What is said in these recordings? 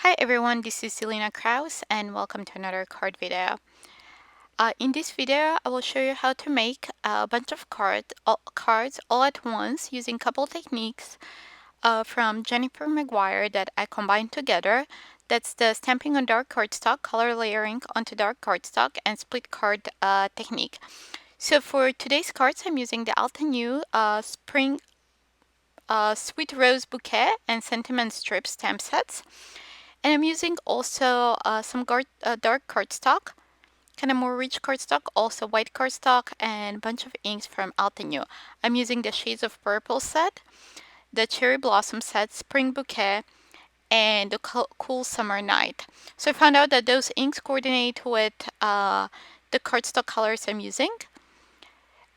Hi everyone, this is Selena Kraus and welcome to another card video. In this video, I will show you how to make a bunch of cards all at once using couple techniques from Jennifer Maguire that I combined together. That's the stamping on dark cardstock, color layering onto dark cardstock, and split card technique. So for today's cards, I'm using the Altenew Spring Sweet Rose Bouquet and Sentiment Strip stamp sets. And I'm using also some dark cardstock, kind of more rich cardstock, also white cardstock, and a bunch of inks from Altenew. I'm using the Shades of Purple set, the Cherry Blossom set, Spring Bouquet, and the Cool Summer Night. So I found out that those inks coordinate with the cardstock colors I'm using.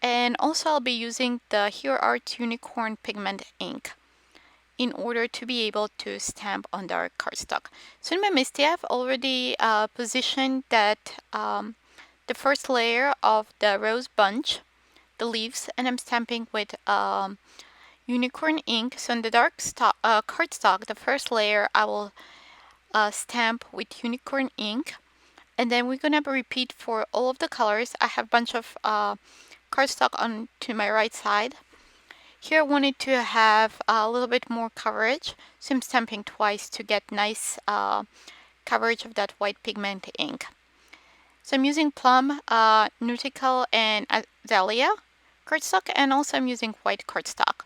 And also I'll be using the Here Art Unicorn Pigment ink in order to be able to stamp on dark cardstock. So in my MISTI, I've already positioned that the first layer of the rose bunch, the leaves, and I'm stamping with unicorn ink. So in the dark cardstock, the first layer I will stamp with unicorn ink, and then we're gonna repeat for all of the colors. I have a bunch of cardstock on to my right side. Here I wanted to have a little bit more coverage, so I'm stamping twice to get nice coverage of that white pigment ink. So I'm using Plum, Nautical, and Azalea cardstock, and also I'm using white cardstock.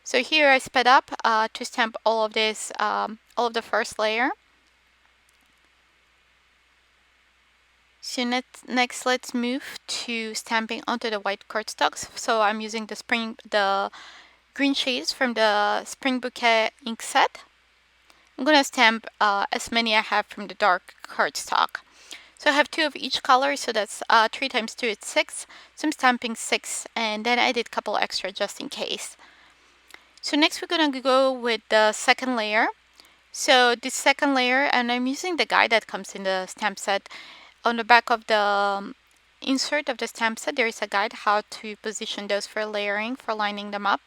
So here I sped up to stamp all of this, all of the first layer. So next let's move to stamping onto the white cardstocks. So I'm using the green shades from the Spring Bouquet ink set. I'm gonna stamp as many I have from the dark cardstock. So I have 2 of each color, so that's 3 times 2 is 6. So I'm stamping 6, and then I did a couple extra just in case. So next we're gonna go with the second layer. So this second layer, and I'm using the guide that comes in the stamp set. On the back of the insert of the stamp set, there is a guide how to position those for layering, for lining them up.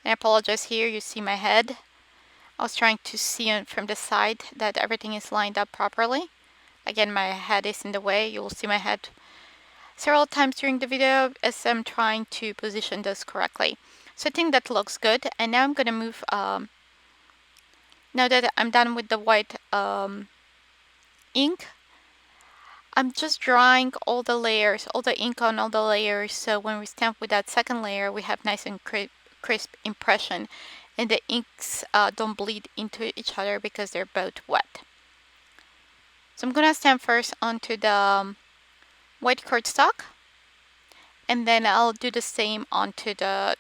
And I apologize here, you see my head. I was trying to see from the side that everything is lined up properly. Again, my head is in the way. You will see my head several times during the video as I'm trying to position those correctly. So I think that looks good. And now I'm going to move, now that I'm done with the white ink, I'm just drawing all the layers, all the ink on all the layers. So when we stamp with that second layer, we have nice and crisp impression. And the inks don't bleed into each other because they're both wet. So I'm gonna stamp first onto the white cardstock, and then I'll do the same onto the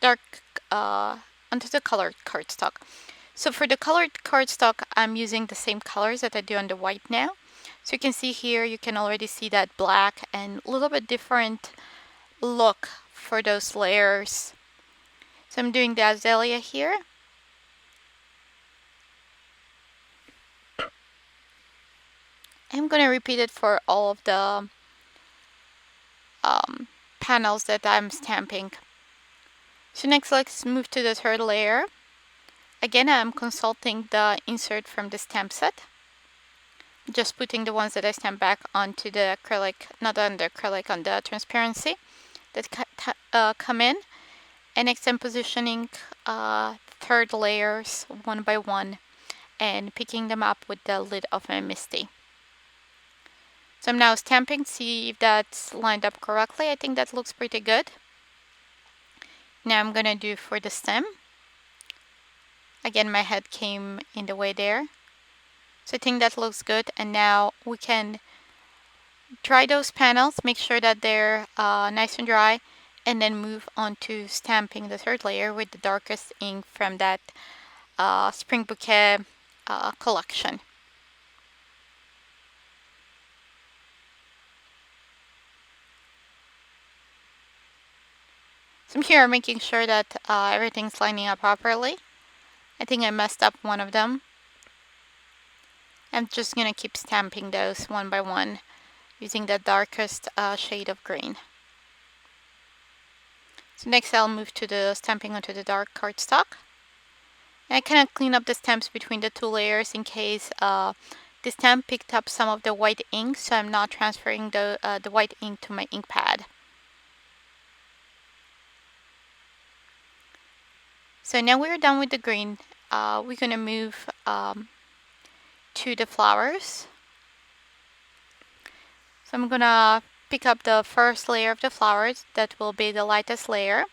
onto the colored cardstock. So for the colored cardstock, I'm using the same colors that I do on the white now. So you can see here, you can already see that black and a little bit different look for those layers. So I'm doing the Azalea here. I'm going to repeat it for all of the panels that I'm stamping. So next let's move to the third layer. Again, I'm consulting the insert from the stamp set. Just putting the ones that I stamped back onto the acrylic, not on the acrylic, on the transparency that come in. And next I'm positioning third layers one by one and picking them up with the lid of my MISTI. So I'm now stamping, see if that's lined up correctly. I think that looks pretty good. Now I'm gonna do for the stem. Again, my head came in the way there. So I think that looks good. And now we can dry those panels, make sure that they're nice and dry, and then move on to stamping the third layer with the darkest ink from that Spring Bouquet collection. So I'm here making sure that everything's lining up properly. I think I messed up one of them. I'm just gonna keep stamping those one by one using the darkest shade of green. So next I'll move to the stamping onto the dark cardstock. And I kind of clean up the stamps between the two layers in case the stamp picked up some of the white ink, so I'm not transferring the white ink to my ink pad. So now we're done with the green. We're gonna move to the flowers. So I'm gonna pick up the first layer of the flowers. That will be the lightest layer.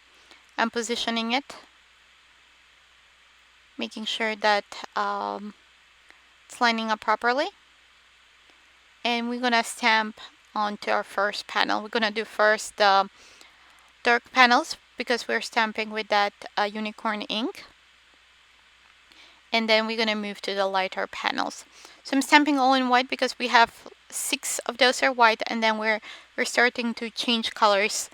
I'm positioning it, making sure that it's lining up properly. And we're gonna stamp onto our first panel. We're gonna do first the dark panels because we're stamping with that unicorn ink. And then we're gonna move to the lighter panels. So I'm stamping all in white because we have 6 of those are white, and then we're starting to change colors.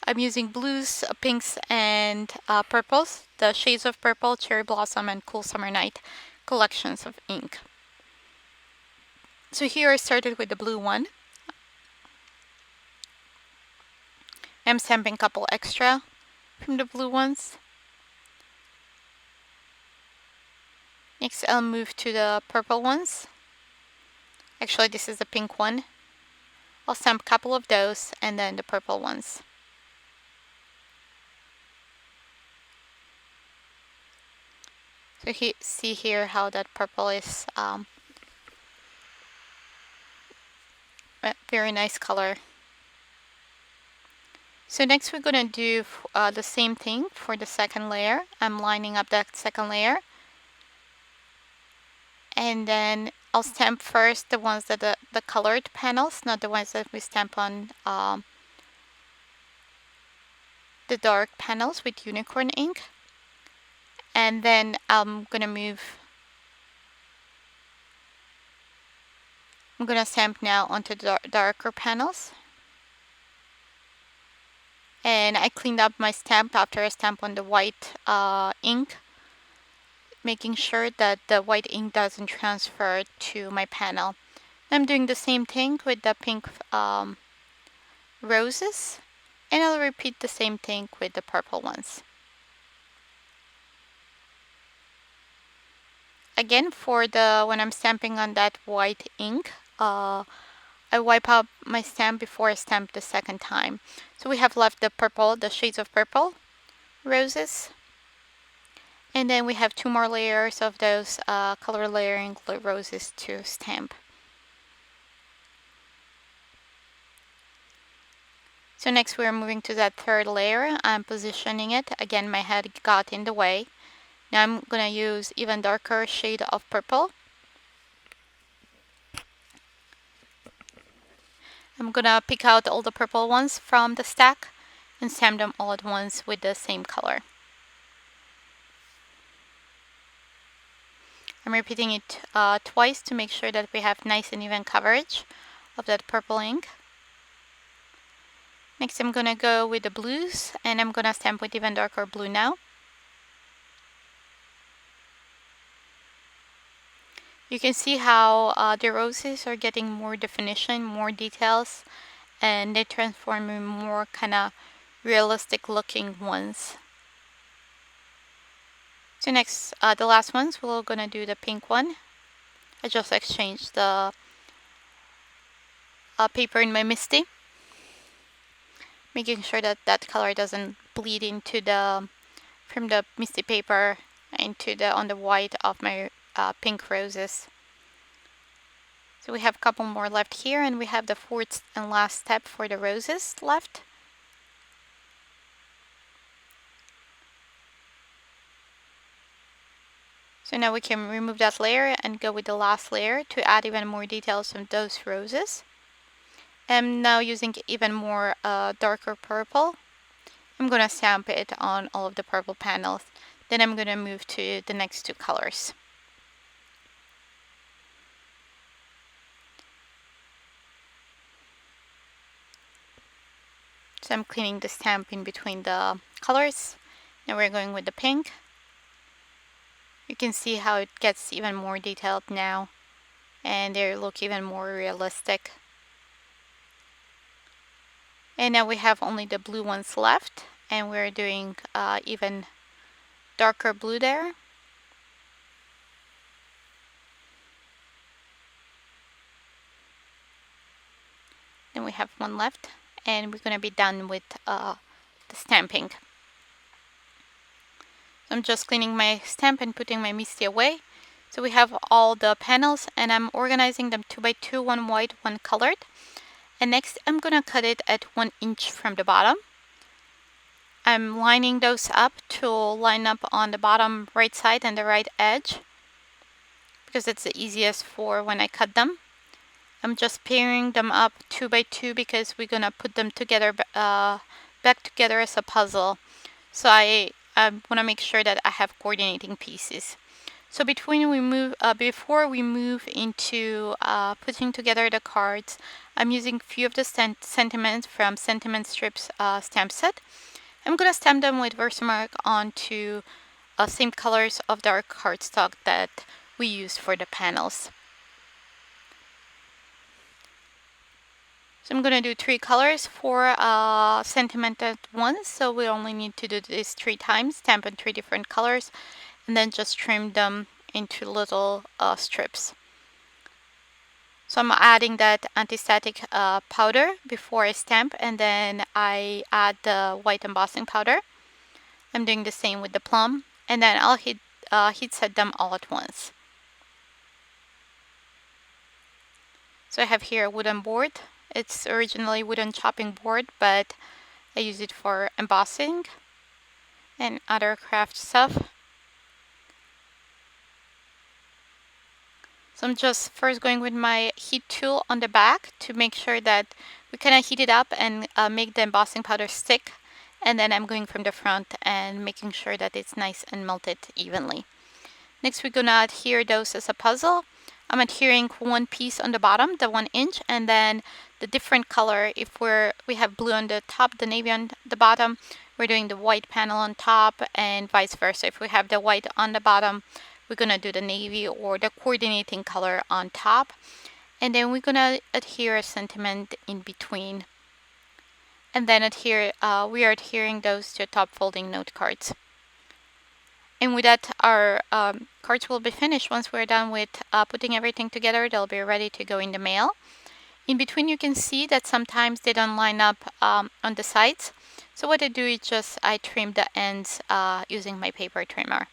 I'm using blues, pinks, and purples, the shades of purple, cherry blossom, and cool summer night collections of ink. So here I started with the blue one. I'm stamping a couple extra from the blue ones. Next I'll move to the purple ones. Actually, this is the pink one. I'll stamp a couple of those and then the purple ones. So see here how that purple is a very nice color. So next we're gonna do the same thing for the second layer. I'm lining up that second layer. And then I'll stamp first the ones that the colored panels, not the ones that we stamp on the dark panels with unicorn ink. And then I'm gonna stamp now onto the darker panels. And I cleaned up my stamp after I stamp on the white ink, making sure that the white ink doesn't transfer to my panel. I'm doing the same thing with the pink roses, and I'll repeat the same thing with the purple ones. Again, for when I'm stamping on that white ink, I wipe out my stamp before I stamp the second time. So we have left the purple, the shades of purple, roses, and then we have 2 more layers of those color layering roses to stamp. So next we're moving to that third layer. I'm positioning it. Again, my head got in the way. Now I'm gonna use even darker shade of purple. I'm gonna pick out all the purple ones from the stack and stamp them all at once with the same color. I'm repeating it twice to make sure that we have nice and even coverage of that purple ink. Next I'm gonna go with the blues, and I'm gonna stamp with even darker blue now. You can see how the roses are getting more definition, more details, and they transform in more kind of realistic looking ones. So next, the last ones, we're gonna do the pink one. I just exchanged the paper in my MISTI, making sure that that color doesn't bleed into from the MISTI paper into on the white of my pink roses. So we have a couple more left here, and we have the fourth and last step for the roses left. So now we can remove that layer and go with the last layer to add even more details on those roses. I'm now using even more darker purple. I'm gonna stamp it on all of the purple panels. Then I'm gonna move to the next 2 colors. So I'm cleaning the stamp in between the colors. Now we're going with the pink. You can see how it gets even more detailed now, and they look even more realistic. And now we have only the blue ones left, and we're doing even darker blue there. Then we have one left, and we're going to be done with the stamping. I'm just cleaning my stamp and putting my MISTI away. So we have all the panels, and I'm organizing them 2 by 2, one white, one colored. And next I'm gonna cut it at 1 inch from the bottom. I'm lining those up to line up on the bottom right side and the right edge, because it's the easiest for when I cut them. I'm just pairing them up 2 by 2 because we're gonna put them together, back together as a puzzle. So I want to make sure that I have coordinating pieces. So before we move into putting together the cards, I'm using a few of the sentiments from Sentiment Strips stamp set. I'm going to stamp them with Versamark onto same colors of the cardstock that we used for the panels. So I'm going to do 3 colors for sentiment at once, so we only need to do this 3 times, stamp in 3 different colors, and then just trim them into little strips. So I'm adding that anti-static powder before I stamp, and then I add the white embossing powder. I'm doing the same with the Plum, and then I'll heat set them all at once. So I have here a wooden board. It's originally wooden chopping board, but I use it for embossing and other craft stuff. So I'm just first going with my heat tool on the back to make sure that we kind of heat it up and make the embossing powder stick. And then I'm going from the front and making sure that it's nice and melted evenly. Next we're gonna adhere those as a puzzle. I'm adhering one piece on the bottom, the 1 inch, and then the different color. If we have blue on the top, the navy on the bottom, we're doing the white panel on top, and vice versa. If we have the white on the bottom, we're gonna do the navy or the coordinating color on top. And then we're gonna adhere a sentiment in between. And then we are adhering those to top folding note cards. And with that, our cards will be finished. Once we're done with putting everything together, they'll be ready to go in the mail. In between, you can see that sometimes they don't line up on the sides. So what I do is just I trim the ends using my paper trimmer.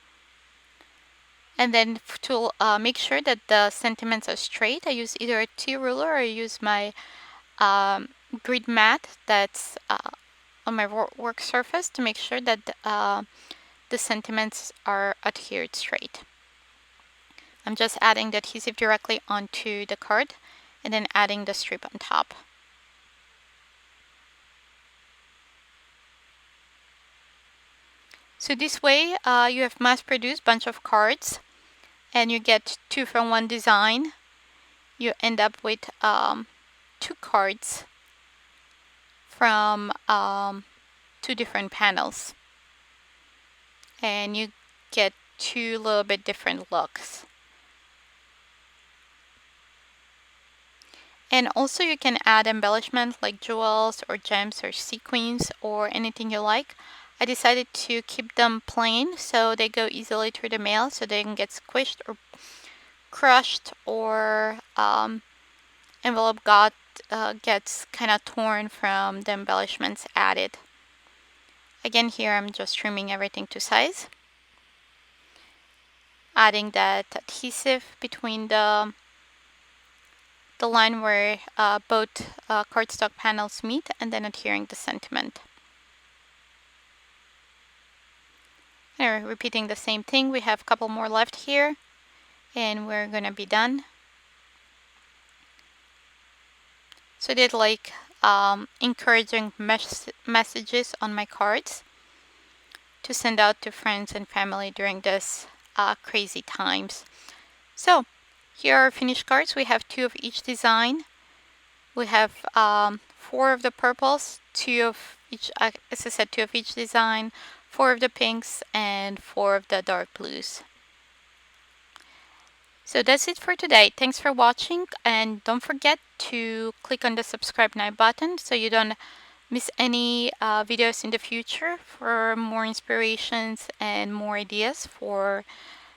And then to make sure that the sentiments are straight, I use either a T-ruler or I use my grid mat that's on my work surface to make sure that the sentiments are adhered straight. I'm just adding the adhesive directly onto the card and then adding the strip on top. So this way you have mass-produced bunch of cards and you get 2 from 1 design. You end up with 2 cards from 2 different panels. And you get 2 little bit different looks. And also you can add embellishment like jewels or gems or sequins or anything you like. I decided to keep them plain so they go easily through the mail, so they can get squished or crushed, or envelope gets kind of torn from the embellishments added. Again, here I'm just trimming everything to size, adding that adhesive between the line where both cardstock panels meet, and then adhering the sentiment. And we're repeating the same thing. We have a couple more left here, and we're gonna be done. So I did like encouraging messages on my cards to send out to friends and family during this crazy times. So here are finished cards. We have 2 of each design. We have 4 of the purples, 2 of each, as I said, 2 of each design, 4 of the pinks, and 4 of the dark blues. So that's it for today. Thanks for watching, and don't forget to click on the subscribe now button so you don't miss any videos in the future for more inspirations and more ideas for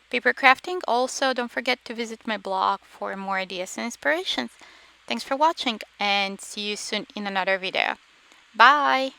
paper crafting. Also, don't forget to visit my blog for more ideas and inspirations. Thanks for watching and see you soon in another video. Bye!